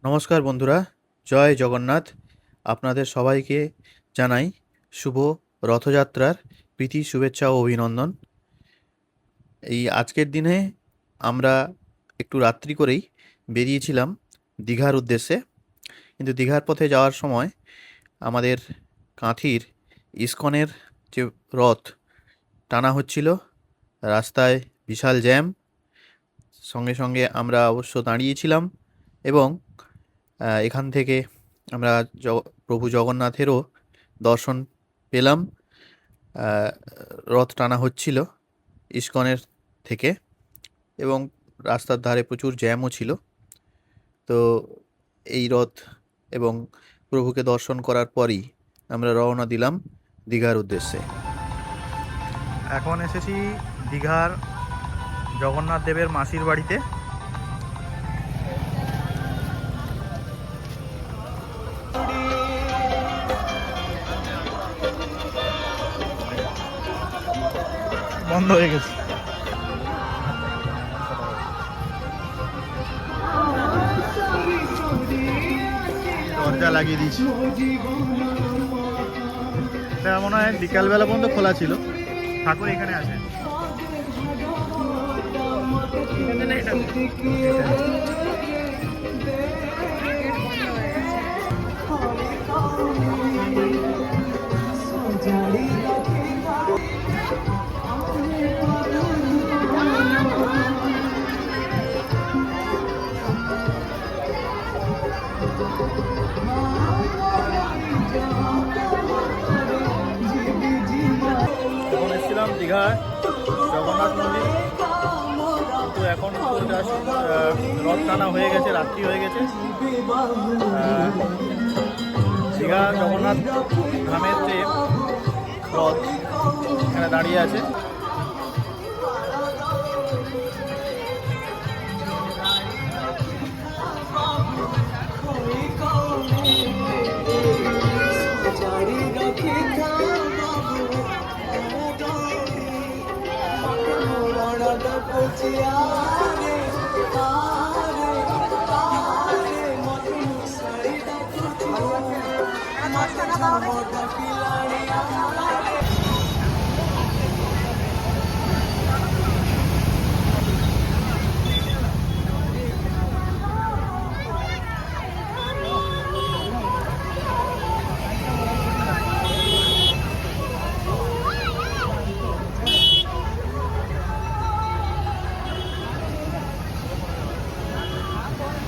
নমস্কার বন্ধুরা, জয় জগন্নাথ। আপনাদের সবাইকে জানাই শুভ রথযাত্রার প্রীতি শুভেচ্ছা ও অভিনন্দন। এই আজকের দিনে আমরা একটু রাত্রি করেই বেরিয়েছিলাম দীঘার উদ্দেশ্যে, কিন্তু দীঘার পথে যাওয়ার সময় আমাদের কাঁথির ইসকনের যে রথ টানা হচ্ছিল, রাস্তায় বিশাল জ্যাম। সঙ্গে সঙ্গে আমরা অবশ্য দাঁড়িয়েছিলাম এবং এখান থেকে আমরা প্রভু জগন্নাথেরও দর্শন পেলাম। আহ, রথ টানা হচ্ছিল ইসকনের থেকে এবং রাস্তার ধারে প্রচুর জ্যামও ছিল। তো এই রথ এবং প্রভুকে দর্শন করার পরই আমরা রওনা দিলাম দীঘার উদ্দেশ্যে। এখন এসেছি দীঘার জগন্নাথ দেবের মাসির বাড়িতে। বন্ধ হয়ে গেছে, দরজা লাগিয়ে দিয়েছি। এটা মনে হয় বিকালবেলা পর্যন্ত খোলা ছিল। ঠাকুর এখানে আছে। এখন এসেছিলাম দীঘায় জগন্নাথ মন্দির, কিন্তু এখন তো জাস্ট রথ টানা হয়ে গেছে, রাত্রি হয়ে গেছে। দীঘা জগন্নাথ ধামের যে রথ এখানে দাঁড়িয়ে আছে।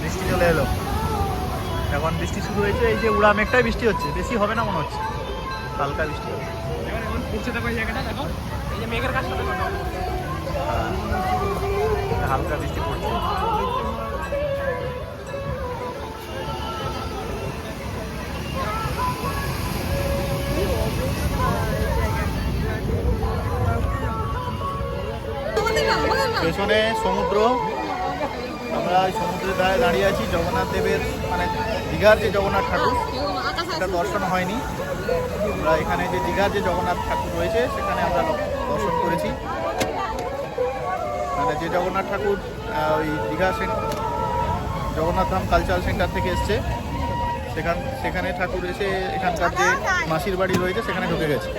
বৃষ্টি চলে এলো, এখন বৃষ্টি শুরু হয়েছে। এই যে উড়া মেঘটাই বৃষ্টি হচ্ছে, বেশি হবে না মনে হচ্ছে, হালকা বৃষ্টি হবে। হালকা বৃষ্টি পড়ছে। পেছনে সমুদ্র, আমরা ওই সমুদ্রের ধারে দাঁড়িয়ে আছি। জগন্নাথ দেবের মানে দীঘার যে জগন্নাথ ঠাকুর সেটা দর্শন হয়নি। আমরা এখানে যে দীঘার যে জগন্নাথ ঠাকুর রয়েছে সেখানে আমরা দর্শন করেছি। মানে যে জগন্নাথ ঠাকুর ওই দীঘা জগন্নাথ ধাম কালচারাল সেন্টার থেকে এসছে, সেখানে ঠাকুর এসে এখানকার যে মাসির বাড়ি রয়েছে সেখানে ঢুকে গেছে।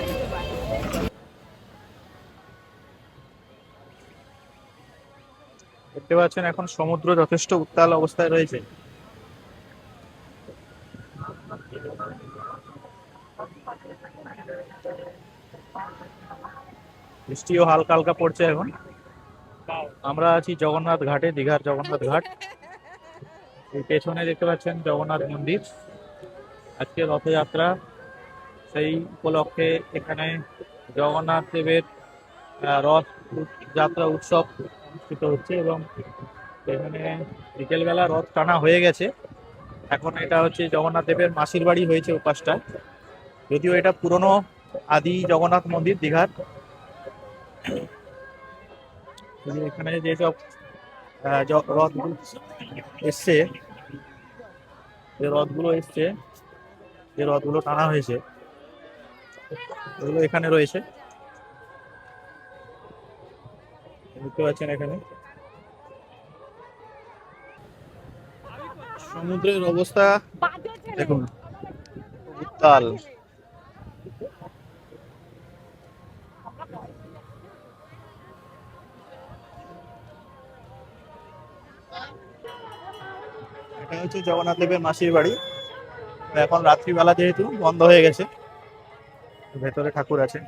দেখতে পাচ্ছেন এখন সমুদ্র যথেষ্ট উত্তাল অবস্থায় রয়েছে। বৃষ্টিও হালকা হালকা পড়ছে এখন। আমরা আছি জগন্নাথ ঘাটে, দীঘার জগন্নাথ ঘাট। এই পেছনে দেখতে পাচ্ছেন জগন্নাথ মন্দির। আজকে রথযাত্রা, সেই উপলক্ষে এখানে জগন্নাথ দেবের রথ যাত্রা উৎসব অনুষ্ঠিত হচ্ছে এবং এখানে বিকেলবেলা রথ টানা হয়ে গেছে। এখন এটা হচ্ছে জগন্নাথ দেবের মাসির বাড়ি হয়েছে উপাসটায়, যদিও এটা পুরনো আদি জগন্নাথ মন্দির দীঘার। এখানে যেসব রথগুলো এসছে, যে রথগুলো টানা হয়েছে এগুলো এখানে রয়েছে, দেখতে পাচ্ছেন। এখানে সমুদ্রের অবস্থা দেখুন, উত্তাল। এটা হচ্ছে জগন্নাথ দেবের মাসির বাড়ি। এখন রাত্রিবেলা যেহেতু বন্ধ হয়ে গেছে, ভেতরে ঠাকুর আছে।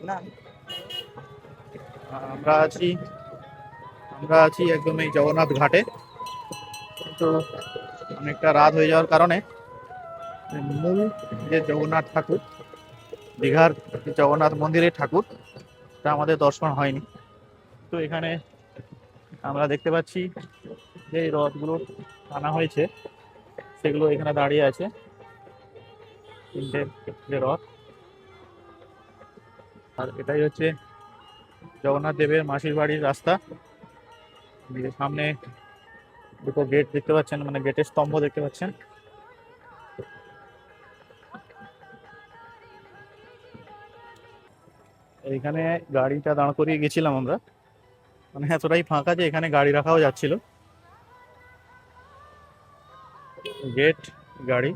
না, আমরা আছি আমরা আছি একদম এই জগন্নাথ ঘাটে। তো অনেকটা রাত হয়ে যাওয়ার কারণে মূল যে জগন্নাথ ঠাকুর, দীঘার জগন্নাথ মন্দিরের ঠাকুর, তা আমাদের দর্শন হয়নি। তো এখানে আমরা দেখতে পাচ্ছি যে এই রথগুলো আনা হয়েছে, সেগুলো এখানে দাঁড়িয়ে আছে, তিনটে যে রথ। আর এটাই হচ্ছে জগন্নাথ দেবের মাসির বাড়ির রাস্তা। সামনে দুটো গেট দেখতে পাচ্ছেন, মানে গেটের স্তম্ভ দেখতে পাচ্ছেন। এইখানে গাড়িটা দাঁড় করিয়ে গেছিলাম আমরা, মানে এতটাই ফাঁকা যে এখানে গাড়ি রাখাও যাচ্ছিল। গেট, গাড়ি,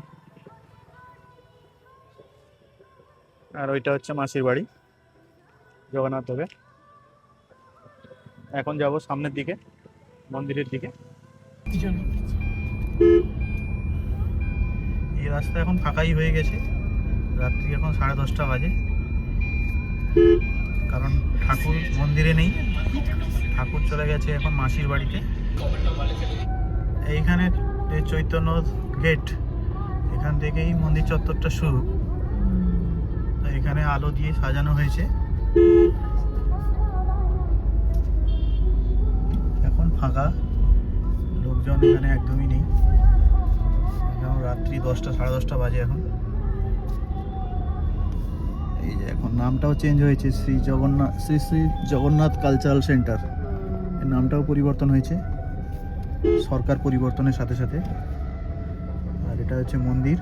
আর ওইটা হচ্ছে মাসির বাড়ি জগন্নাথ দেবের। এখন যাব সামনের দিকে, মন্দিরের দিকে। এই রাস্তা এখন ফাঁকাই হয়ে গেছে, রাত্রি এখন 10:30 বাজে। কারণ ঠাকুর মন্দিরে নেই, ঠাকুর চলে গেছে এখন মাসির বাড়িতে। এইখানে চৈতন্য গেট, এখান থেকেই মন্দির চত্বরটা শুরু। এখানে আলো দিয়ে সাজানো হয়েছে। এখন ফাঁকা, লোকজন এখানে একদমই নেই। এখন রাত্রি 10টা 10:30 বাজে এখন। এই যে এখন নামটাও চেঞ্জ হয়েছে, শ্রী শ্রী জগন্নাথ কালচারাল সেন্টার, এর নামটাও পরিবর্তন হয়েছে সরকার পরিবর্তনের সাথে সাথে। আর এটা হচ্ছে মন্দির।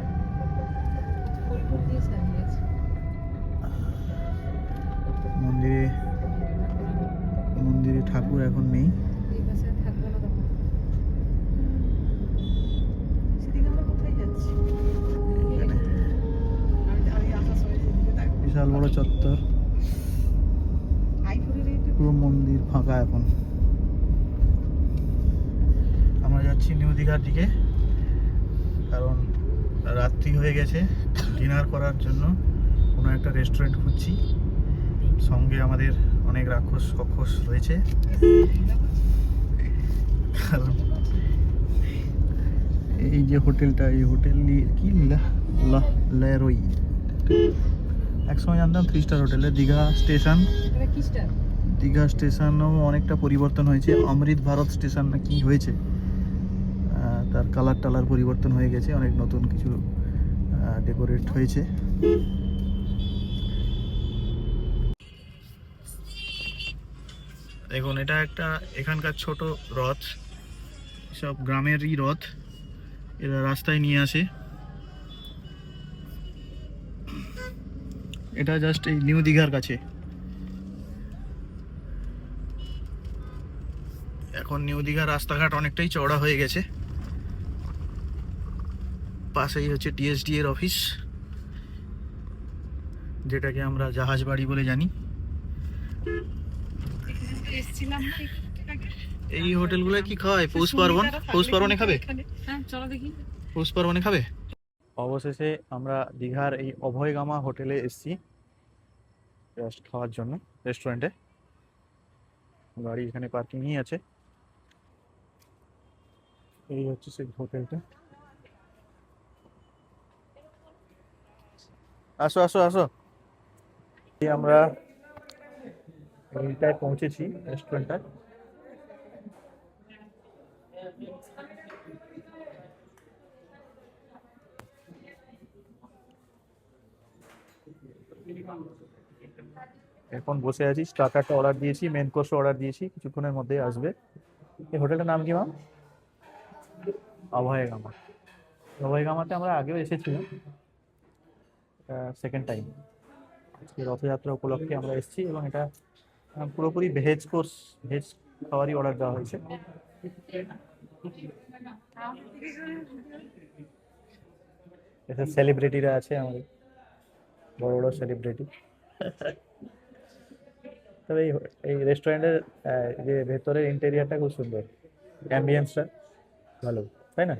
মন্দিরে ঠাকুর এখন নেই। বিশাল বড় চত্বর, পুরো মন্দির ফাঁকা এখন। আমরা যাচ্ছি নিউ দীঘার দিকে, কারণ রাত্রি হয়ে গেছে। ডিনার করার জন্য কোনো একটা রেস্টুরেন্ট খুঁজছি। সঙ্গে আমাদের অনেক রাক্ষস রয়েছে, কারণ এই যে হোটেলটা, এই হোটেল কি লেরোই, একসময় জানতাম 3 স্টার হোটেলে। দীঘা স্টেশনও অনেকটা পরিবর্তন হয়েছে। অমৃত ভারত স্টেশন না কি হয়েছে, তার কালার পরিবর্তন হয়ে গেছে, অনেক নতুন কিছু ডেকোরেট হয়েছে। দেখুন, এটা একটা এখানকার ছোট রথ, সব গ্রামেরই রথ, এরা রাস্তায় নিয়ে আসে। এটা জাস্ট এই নিউ দীঘার কাছে। এখন নিউ দীঘার রাস্তাঘাট অনেকটাই চওড়া হয়ে গেছে। পাশেই হচ্ছে টিএসডি এর অফিস, যেটাকে আমরা জাহাজ বাড়ি বলে জানি। এই হোটেলগুলো কি খাওয়ায়? পৌষ পার্বণে খাবে? পৌষ পার্বণে খাবে। অবশেষে আমরা দীঘার এই অভয়গামা হোটেলে এসেছি জাস্ট খাওয়ার জন্য, রেস্টুরেন্টে। গাড়ি এখানে পার্কিংই আছে। এই হচ্ছে সেই হোটেলটা। আসো আসো আসো। আমরা এইটায় পৌঁছেছি, রেস্টুরেন্টটায়। এখন বসে আছি, স্টার্টারটা অর্ডার দিয়েছি, মেন কোর্স অর্ডার দিয়েছি, কিছুক্ষণের মধ্যেই আসবে। এই হোটেলটার নাম কি মা? অভয়গামা। অভয়গামাতে আমরা আগেও এসেছিলাম, সেকেন্ড টাইম। আজকে রথযাত্রা উপলক্ষে আমরা এসেছি, এবং এটা পুরোপুরি ভেজ খাবারই অর্ডার দেওয়া হয়েছে। এসব সেলিব্রিটিরা আছে আমাদের, বড় বড় সেলিব্রিটি। তবে এই এই রেস্টুরেন্টের যে ভেতরের ইন্টেরিয়ারটা খুব সুন্দর, অ্যাম্বিয়েন্সটা ভালো, তাই না?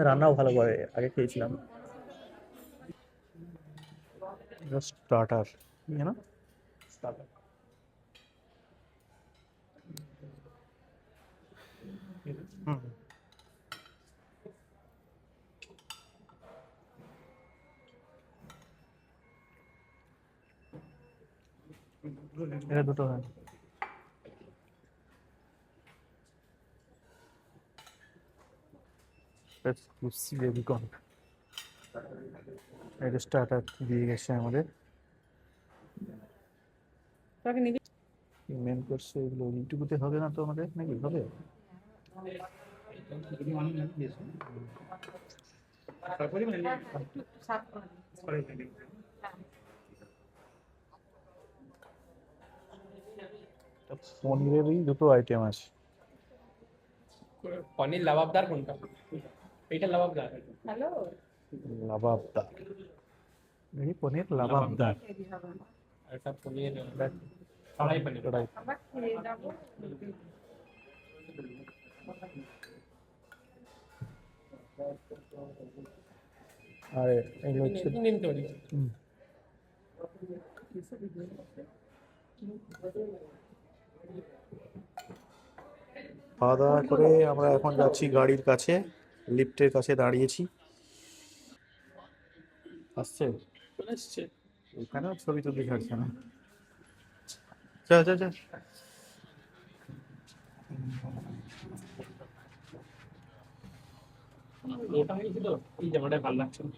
রান্নাও ভালো করে, আগে খেয়েছিলাম। স্টার্টার, না স্টার্টার, হুম, এটা দুটো হয়। বেবিকর্ন, এটা স্টার্টার দিয়ে গেছে আমাদের। মেন কোর্স এগুলো ইউটিউবে হবে না তো আমাদের, নাকি হবে? পনিরেরই দুটো আইটেম আছে। পনির লাবাবদার কোনটা? এটা লাবাবদার। লাবাবদার, এই পনির লাবাবদার। আর এটা পনির কড়াই পনির। কড়াই। আর এগুলো হচ্ছে নিন তো নিন। হুম। খাওয়া দাওয়া করে আমরা এখন যাচ্ছি গাড়ির কাছে, লিফটের কাছে দাঁড়িয়েছি। আসছে, চলে এসছে। এখানেও ছবি তুলতে ছাড়ছে না। চল চল চল। ওটা হয়েছে তো এই জামাটা ভালো লাগছে না।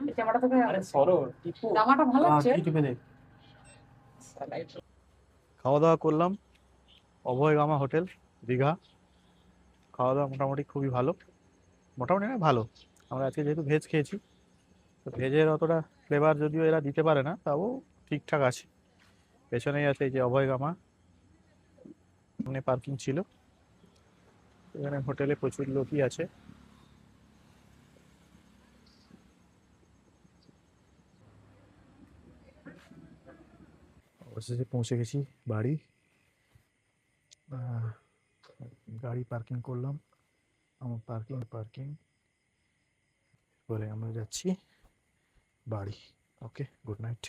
এই জামাটা তোকে আরে সরো টিপু জামাটা ভালো লাগছে। কি টিপে দে। খাওয়া দাওয়া করলাম অভয়গামা হোটেল, দীঘা। খাওয়া দাওয়া মোটামুটি খুবই ভালো, মোটামুটি না ভালো। আমরা আজকে যেহেতু ভেজ খেয়েছি, তো ভেজের অতটা ফ্লেভার যদিও এরা দিতে পারে না, তাও ঠিকঠাক আছে। পেছনেই আছে এই যে অভয়গামা, সামনে পার্কিং ছিল। এখানে হোটেলে প্রচুর লোকই আছে। অবশেষে পৌঁছে গেছি বাড়ি। আহ, গাড়ি পার্কিং করলাম, আমার পার্কিং করে আমরা যাচ্ছি বাড়ি। ওকে, গুড নাইট।